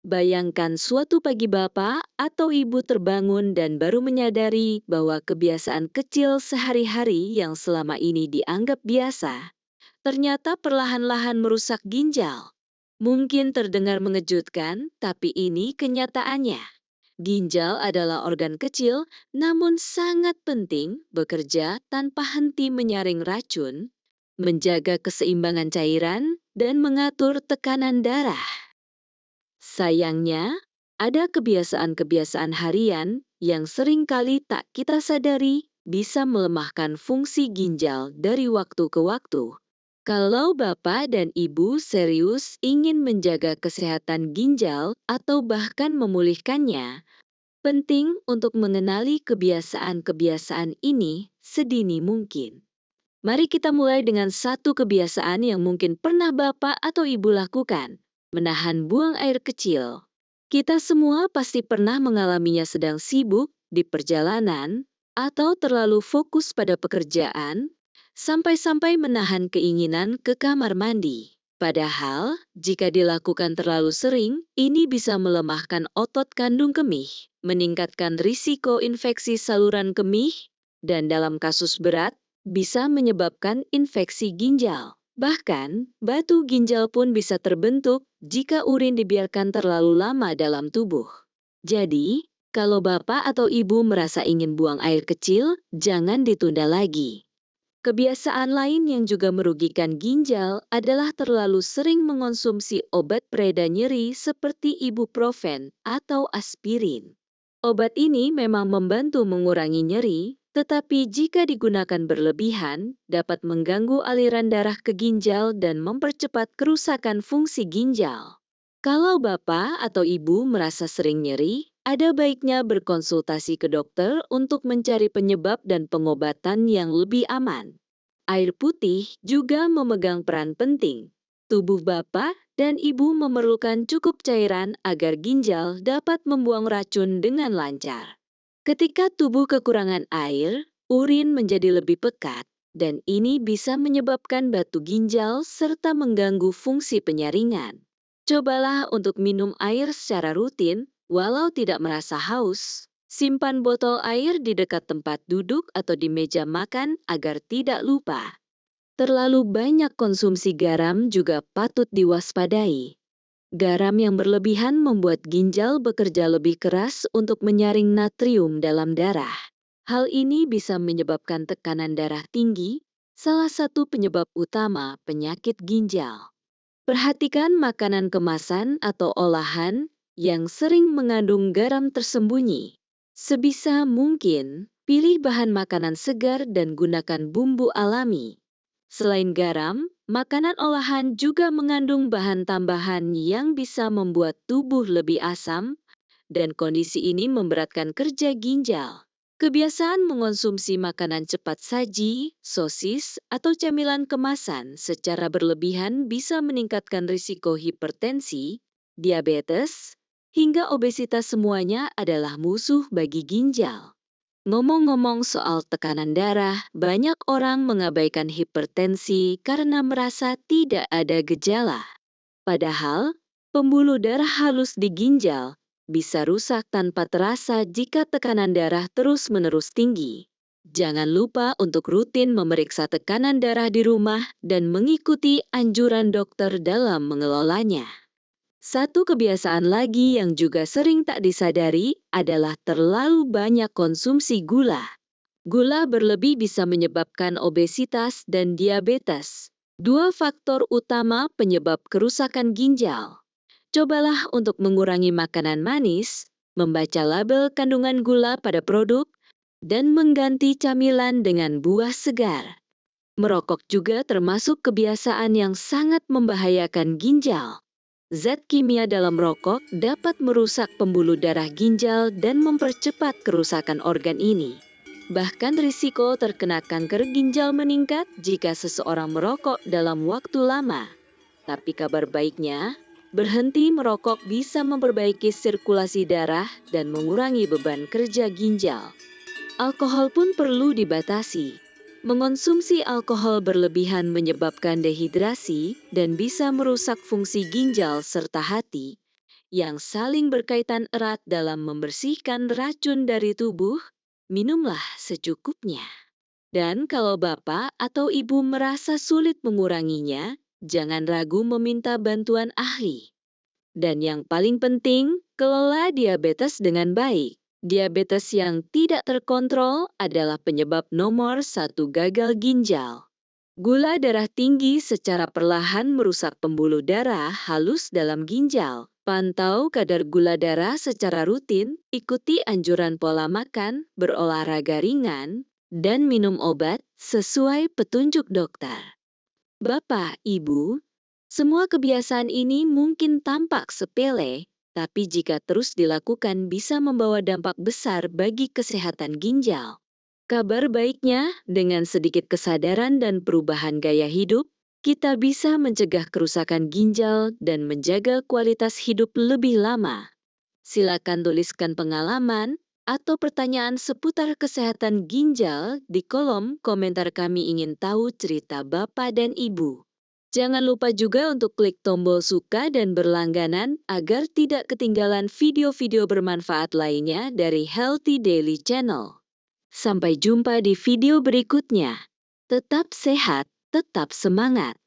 Bayangkan suatu pagi bapak atau ibu terbangun dan baru menyadari bahwa kebiasaan kecil sehari-hari yang selama ini dianggap biasa, ternyata perlahan-lahan merusak ginjal. Mungkin terdengar mengejutkan, tapi ini kenyataannya. Ginjal adalah organ kecil, namun sangat penting bekerja tanpa henti menyaring racun, menjaga keseimbangan cairan, dan mengatur tekanan darah. Sayangnya, ada kebiasaan-kebiasaan harian yang seringkali tak kita sadari bisa melemahkan fungsi ginjal dari waktu ke waktu. Kalau Bapak dan Ibu serius ingin menjaga kesehatan ginjal atau bahkan memulihkannya, penting untuk mengenali kebiasaan-kebiasaan ini sedini mungkin. Mari kita mulai dengan satu kebiasaan yang mungkin pernah Bapak atau Ibu lakukan, menahan buang air kecil. Kita semua pasti pernah mengalaminya sedang sibuk di perjalanan atau terlalu fokus pada pekerjaan, sampai-sampai menahan keinginan ke kamar mandi. Padahal, jika dilakukan terlalu sering, ini bisa melemahkan otot kandung kemih, meningkatkan risiko infeksi saluran kemih, dan dalam kasus berat, bisa menyebabkan infeksi ginjal. Bahkan, batu ginjal pun bisa terbentuk jika urin dibiarkan terlalu lama dalam tubuh. Jadi, kalau Bapak atau Ibu merasa ingin buang air kecil, jangan ditunda lagi. Kebiasaan lain yang juga merugikan ginjal adalah terlalu sering mengonsumsi obat pereda nyeri seperti ibuprofen atau aspirin. Obat ini memang membantu mengurangi nyeri, tetapi jika digunakan berlebihan, dapat mengganggu aliran darah ke ginjal dan mempercepat kerusakan fungsi ginjal. Kalau Bapak atau Ibu merasa sering nyeri, ada baiknya berkonsultasi ke dokter untuk mencari penyebab dan pengobatan yang lebih aman. Air putih juga memegang peran penting. Tubuh Bapak dan Ibu memerlukan cukup cairan agar ginjal dapat membuang racun dengan lancar. Ketika tubuh kekurangan air, urin menjadi lebih pekat, dan ini bisa menyebabkan batu ginjal serta mengganggu fungsi penyaringan. Cobalah untuk minum air secara rutin, walau tidak merasa haus. Simpan botol air di dekat tempat duduk atau di meja makan agar tidak lupa. Terlalu banyak konsumsi garam juga patut diwaspadai. Garam yang berlebihan membuat ginjal bekerja lebih keras untuk menyaring natrium dalam darah. Hal ini bisa menyebabkan tekanan darah tinggi, salah satu penyebab utama penyakit ginjal. Perhatikan makanan kemasan atau olahan yang sering mengandung garam tersembunyi. Sebisa mungkin, pilih bahan makanan segar dan gunakan bumbu alami. Selain garam, makanan olahan juga mengandung bahan tambahan yang bisa membuat tubuh lebih asam, dan kondisi ini memberatkan kerja ginjal. Kebiasaan mengonsumsi makanan cepat saji, sosis, atau camilan kemasan secara berlebihan bisa meningkatkan risiko hipertensi, diabetes, hingga obesitas. Semuanya adalah musuh bagi ginjal. Ngomong-ngomong soal tekanan darah, banyak orang mengabaikan hipertensi karena merasa tidak ada gejala. Padahal, pembuluh darah halus di ginjal bisa rusak tanpa terasa jika tekanan darah terus-menerus tinggi. Jangan lupa untuk rutin memeriksa tekanan darah di rumah dan mengikuti anjuran dokter dalam mengelolanya. Satu kebiasaan lagi yang juga sering tak disadari adalah terlalu banyak konsumsi gula. Gula berlebih bisa menyebabkan obesitas dan diabetes, dua faktor utama penyebab kerusakan ginjal. Cobalah untuk mengurangi makanan manis, membaca label kandungan gula pada produk, dan mengganti camilan dengan buah segar. Merokok juga termasuk kebiasaan yang sangat membahayakan ginjal. Zat kimia dalam rokok dapat merusak pembuluh darah ginjal dan mempercepat kerusakan organ ini. Bahkan risiko terkena kanker ginjal meningkat jika seseorang merokok dalam waktu lama. Tapi kabar baiknya, berhenti merokok bisa memperbaiki sirkulasi darah dan mengurangi beban kerja ginjal. Alkohol pun perlu dibatasi. Mengonsumsi alkohol berlebihan menyebabkan dehidrasi dan bisa merusak fungsi ginjal serta hati, yang saling berkaitan erat dalam membersihkan racun dari tubuh, minumlah secukupnya. Dan kalau Bapak atau Ibu merasa sulit menguranginya, jangan ragu meminta bantuan ahli. Dan yang paling penting, kelola diabetes dengan baik. Diabetes yang tidak terkontrol adalah penyebab nomor 1 gagal ginjal. Gula darah tinggi secara perlahan merusak pembuluh darah halus dalam ginjal. Pantau kadar gula darah secara rutin, ikuti anjuran pola makan, berolahraga ringan, dan minum obat sesuai petunjuk dokter. Bapak, Ibu, semua kebiasaan ini mungkin tampak sepele, tapi jika terus dilakukan bisa membawa dampak besar bagi kesehatan ginjal. Kabar baiknya, dengan sedikit kesadaran dan perubahan gaya hidup, kita bisa mencegah kerusakan ginjal dan menjaga kualitas hidup lebih lama. Silakan tuliskan pengalaman atau pertanyaan seputar kesehatan ginjal di kolom komentar. Kami ingin tahu cerita Bapak dan Ibu. Jangan lupa juga untuk klik tombol suka dan berlangganan agar tidak ketinggalan video-video bermanfaat lainnya dari Healthy Daily Channel. Sampai jumpa di video berikutnya. Tetap sehat, tetap semangat.